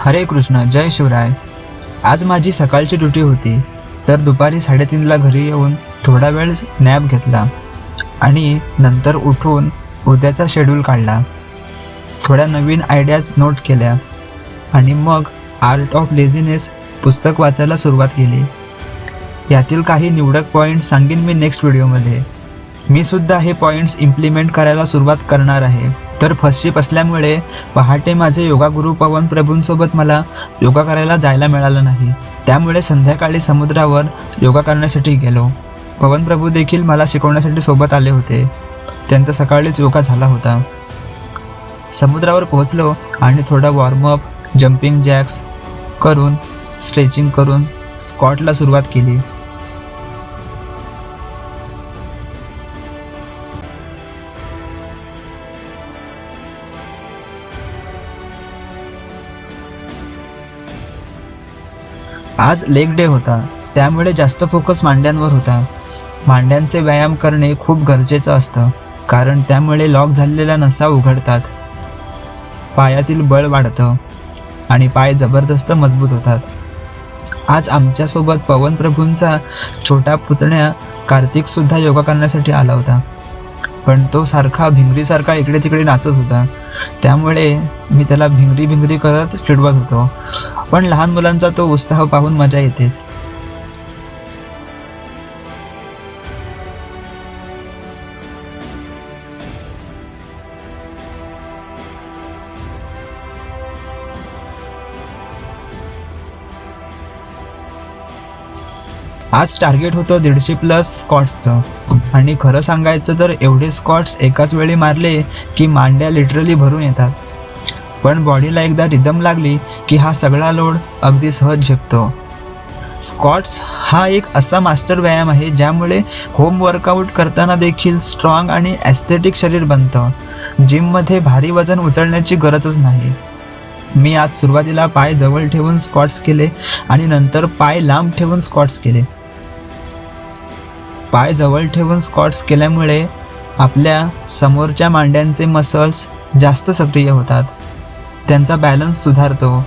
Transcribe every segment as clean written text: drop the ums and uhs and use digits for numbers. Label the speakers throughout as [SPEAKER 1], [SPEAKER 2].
[SPEAKER 1] हरे कृष्ण, जय शिवराय. आज माझी सकाळची ड्युटी होती, तर दुपारी 3:30ला घरी येऊन थोडा वेळ नॅप घेतला आणि नंतर उठून उद्याचा शेड्यूल काढला. थोड्या नवीन आयडियाज नोट केल्या आणि मग आर्ट ऑफ लेझीनेस पुस्तक वाचायला सुरुवात केली. यातील काही निवडक पॉईंट्स सांगेन मी नेक्स्ट व्हिडिओमध्ये. मी सुद्धा हे पॉईंट्स इम्प्लिमेंट करायला सुरुवात करणार आहे. तर फर्स्ट शिप असल्यामुळे पहाटे माझे योगा गुरु पवन प्रभूंसोबत मला योगा करायला जायला मिळालं नाही. त्यामुळे संध्याकाळी समुद्रावर योगा करण्यासाठी गेलो. पवन प्रभू देखील मला शिकवण्यासाठी सोबत आले होते. त्यांचा सकाळीच योगा झाला होता. समुद्रावर पोहोचलो आणि थोडा वॉर्मअप, जम्पिंग जॅक्स करून स्ट्रेचिंग करून स्क्वॉटला सुरुवात केली. आज लेग डे होता, त्यामुळे जास्त फोकस मांड्यांवर होता. मांड्यांचे व्यायाम करणे खूप गरजेचं असतं, कारण त्यामुळे लॉक झालेल्या नसा उघडतात, पायातील बळ वाढतं आणि पाय जबरदस्त मजबूत होतात. आज आमच्यासोबत पवन प्रभूंचा छोटा पुतण्या कार्तिक सुद्धा योगा करण्यासाठी आला होता, पण तो सारखा भिंगरीसारखा इकडे तिकडे नाचत होता. त्यामुळे मी त्याला भिंगरी करत चिडवत होतो. पण लहान मुलांचा तो उत्साह पाहून मजा येतेच. आज टार्गेट होतं 150+ स्क्वॉट्सचं, आणि खरं सांगायचं तर एवढे स्क्वॉट्स एकाच वेळी मारले की मांड्या लिटरली भरून येतात. पण बॉडीला एकदा रिदम लागली की हा सगळा लोड अगदी सहज झेपतो. स्क्वॉट्स हा एक असा मास्टर व्यायाम आहे ज्यामुळे होम वर्कआउट करताना देखील स्ट्रॉंग आणि ॲस्थेटिक शरीर बनतं. जिममध्ये भारी वजन उचलण्याची गरजच नाही. मी आज सुरुवातीला पाय जवळ ठेवून स्क्वॉट्स केले आणि नंतर पाय लांब ठेवून स्क्वॉट्स केले. पाय जवळ ठेवून स्क्वॉट्स केल्यामुळे आपल्या समोरच्या मांड्यांचे मसल्स जास्त सक्रिय होतात, त्यांचा बॅलन्स सुधारतो,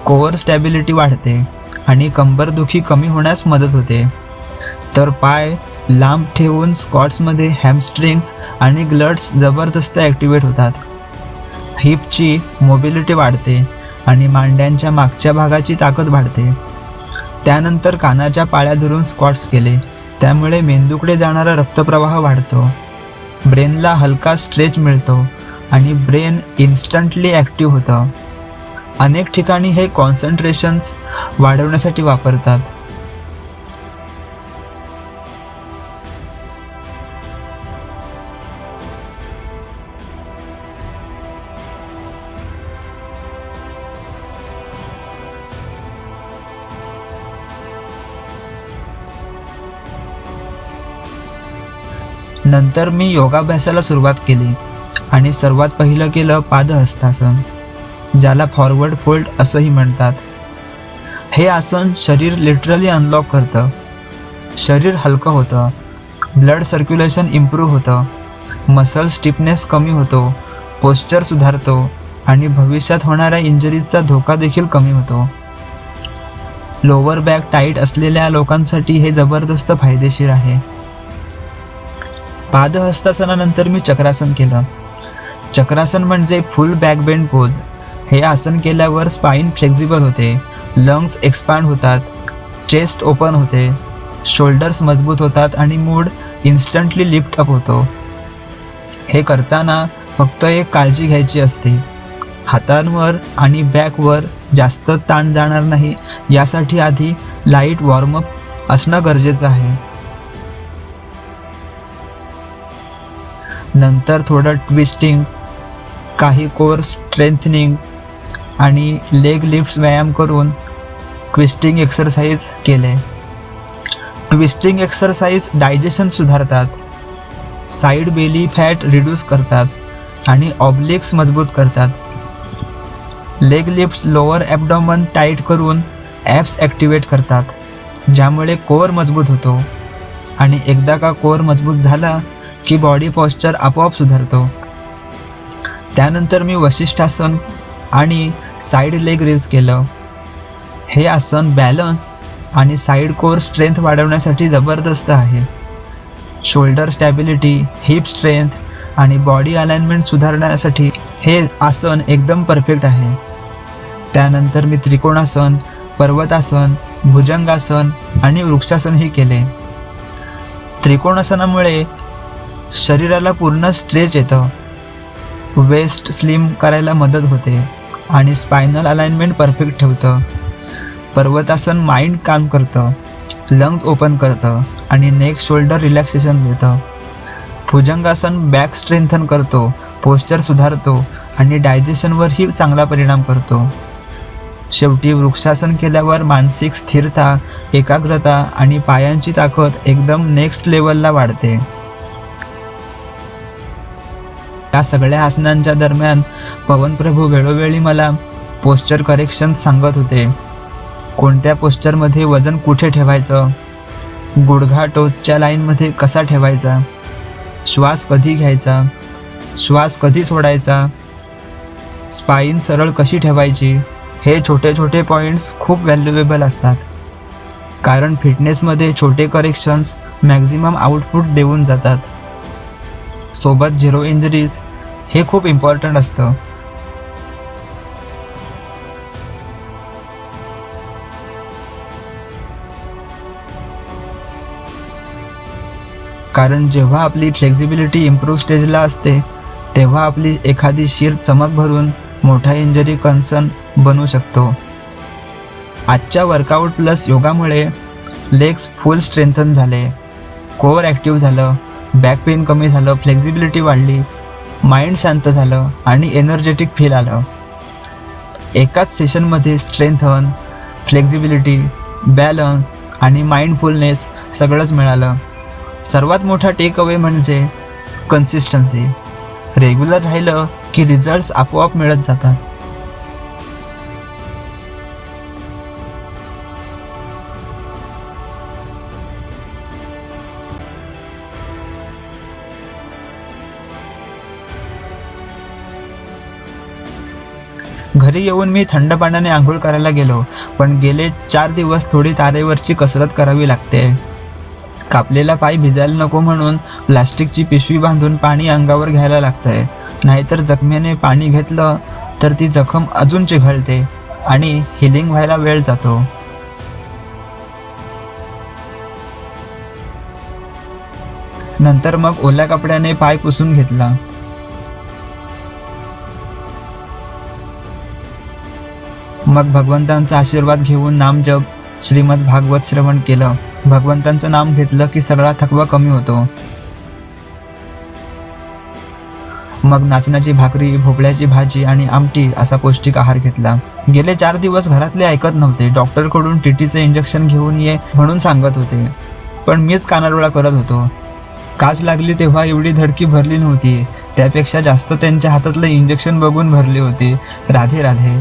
[SPEAKER 1] कोअर स्टॅबिलिटी वाढते आणि कंबरदुखी कमी होण्यास मदत होते. तर पाय लांब ठेवून स्क्वॉट्समध्ये हॅमस्ट्रिंग्स आणि ग्लट्स जबरदस्त ॲक्टिवेट होतात. हिपची मोबिलिटी वाढते आणि मांड्यांच्या मागच्या भागाची ताकद वाढते. त्यानंतर कानाच्या पाळ्या धरून स्क्वॉट्स केले, त्यामुळे मेंदूकडे जाणारा रक्तप्रवाह वाढतो, ब्रेनला हलका स्ट्रेच मिळतो आणि ब्रेन इन्स्टंटली ॲक्टिव्ह होतं. अनेक ठिकाणी हे कॉन्सन्ट्रेशन्स वाढवण्यासाठी वापरतात. नंतर मी योगाभ्यासाला सुरुवात केली आणि सर्वात पहिलं केलं पादहस्तासन, ज्याला फॉरवर्ड फोल्ड असंही म्हणतात. हे आसन शरीर लिटरली अनलॉक करतं. शरीर हलकं होतं, ब्लड सर्क्युलेशन इम्प्रूव्ह होतं, मसल स्टिफनेस कमी होतो, पोश्चर सुधारतो आणि भविष्यात होणाऱ्या इंजरीजचा धोका देखील कमी होतो. लोअर बॅक टाईट असलेल्या लोकांसाठी हे जबरदस्त फायदेशीर आहे. पादहस्तासनानंतर मी चक्रासन केलं. चक्रासन म्हणजे फुल बॅक बेंड पोज. हे आसन केल्यावर स्पाईन फ्लेक्झिबल होते, लंग्स एक्सपांड होतात, चेस्ट ओपन होते, शोल्डर्स मजबूत होतात आणि मूड इन्स्टंटली लिफ्ट अप होतो. हे करताना फक्त एक काळजी घ्यायची असते, हातांवर आणि बॅकवर जास्त ताण जाणार नाही, यासाठी आधी लाईट वॉर्मअप असणं गरजेचं आहे. नंतर थोडं ट्विस्टिंग, काही कोर स्ट्रेंथनिंग आणि लेग लिफ्ट्स व्यायाम करून ट्विस्टिंग एक्सरसाइज केले. ट्विस्टिंग एक्सरसाइज डायजेशन सुधारतात, साईड बेली फॅट रिड्यूस करतात आणि ऑब्लिक्स मजबूत करतात. लेग लिफ्ट्स लोअर ॲब्डॉमन टाईट करून ॲप्स ॲक्टिवेट करतात, ज्यामुळे कोअर मजबूत होतो आणि एकदा का कोअर मजबूत झाला की बॉडी पॉस्चर आपोआप सुधारतो. त्यानंतर मी वशिष्ठासन आणि साईड लेग रेज केलं. हे आसन बॅलन्स आणि साईड कोर स्ट्रेंथ वाढवण्यासाठी जबरदस्त आहे. शोल्डर स्टॅबिलिटी, हिप स्ट्रेंथ आणि बॉडी अलाइनमेंट सुधारण्यासाठी हे आसन एकदम परफेक्ट आहे. त्यानंतर मी त्रिकोणासन, पर्वतासन, भुजंगासन आणि वृक्षासनही केले. त्रिकोणासनामुळे शरीराला पूर्ण स्ट्रेच येतं, वेस्ट स्लिम करायला मदत होते आणि स्पायनल अलाइनमेंट परफेक्ट ठेवतं. पर्वतासन माइंड काम करतं, लंग्स ओपन करतं आणि नेक शोल्डर रिलॅक्सेशन देतं. भुजंगासन बॅक स्ट्रेंथन करतो, पोस्चर सुधारतो आणि डायजेशनवरही चांगला परिणाम करतो. शेवटी वृक्षासन केल्यावर मानसिक स्थिरता, एकाग्रता आणि पायांची ताकद एकदम नेक्स्ट लेवलला वाढते. या सगळ्या आसनांच्या दरम्यान पवनप्रभू वेळोवेळी मला पोस्चर करेक्शन सांगत होते. कोणत्या पोस्चरमध्ये वजन कुठे ठेवायचं, गुडघा टोचच्या लाईनमध्ये कसा ठेवायचा, श्वास कधी घ्यायचा, श्वास कधी सोडायचा, स्पाईन सरळ कशी ठेवायची, हे छोटे छोटे पॉईंट्स खूप व्हॅल्युएबल असतात. कारण फिटनेसमध्ये छोटे करेक्शन्स मॅक्झिमम आउटपुट देऊन जातात. सोबत 0 इंजरीज हे खूप इम्पॉर्टंट असतं. कारण जेव्हा आपली फ्लेक्झिबिलिटी इम्प्रूव्ह स्टेजला असते तेव्हा आपली एखादी शीर चमक भरून मोठा इंजरी कन्सर्न बनू शकतो. आजच्या वर्कआउट प्लस योगामुळे लेग्स फुल स्ट्रेंथन झाले, कोअर ॲक्टिव्ह झालं, बॅक पेन कमी झालं, फ्लेक्झिबिलिटी वाढली, माइंड शांत झालं आणि एनर्जेटिक फील आलं. एकाच सेशनमध्ये स्ट्रेंथन, फ्लेक्झिबिलिटी, बॅलन्स आणि माइंडफुलनेस सगळंच मिळालं. सर्वात मोठा टेक अवे म्हणजे कन्सिस्टन्सी. रेग्युलर राहिलं की रिझल्ट्स आपोआप मिळत जातात. घरी येऊन मी थंड पाण्याने आंघोळ करायला गेलो, पण गेले 4 दिवस थोडी तारेवरची कसरत करावी लागते. कापलेला पाय भिजायला नको म्हणून प्लास्टिकची पिशवी बांधून पाणी अंगावर घ्यायला लागतंय. नाहीतर जखमेने पाणी घेतलं तर ती जखम अजून चिघळते आणि हिलिंग व्हायला वेळ जातो. नंतर मग ओल्या कपड्याने पाय पुसून घेतला. मग भगवंतांचा आशीर्वाद घेऊन नामजप, श्रीमद भागवत श्रवण केलं. भगवंतांचं नाम घेतलं की सगळा थकवा कमी होतो. मग नाचण्याची भाकरी, भोपळ्याची भाजी आणि आमटी असा पौष्टिक आहार घेतला. गेले 4 दिवस घरातले ऐकत नव्हते. डॉक्टरकडून TTचं इंजेक्शन घेऊन ये म्हणून सांगत होते, पण मीच कानाडोळा करत होतो. काच लागली तेव्हा एवढी धडकी भरली नव्हती, त्यापेक्षा जास्त त्यांच्या हातातलं इंजेक्शन बघून भरली होती. राधे राधे.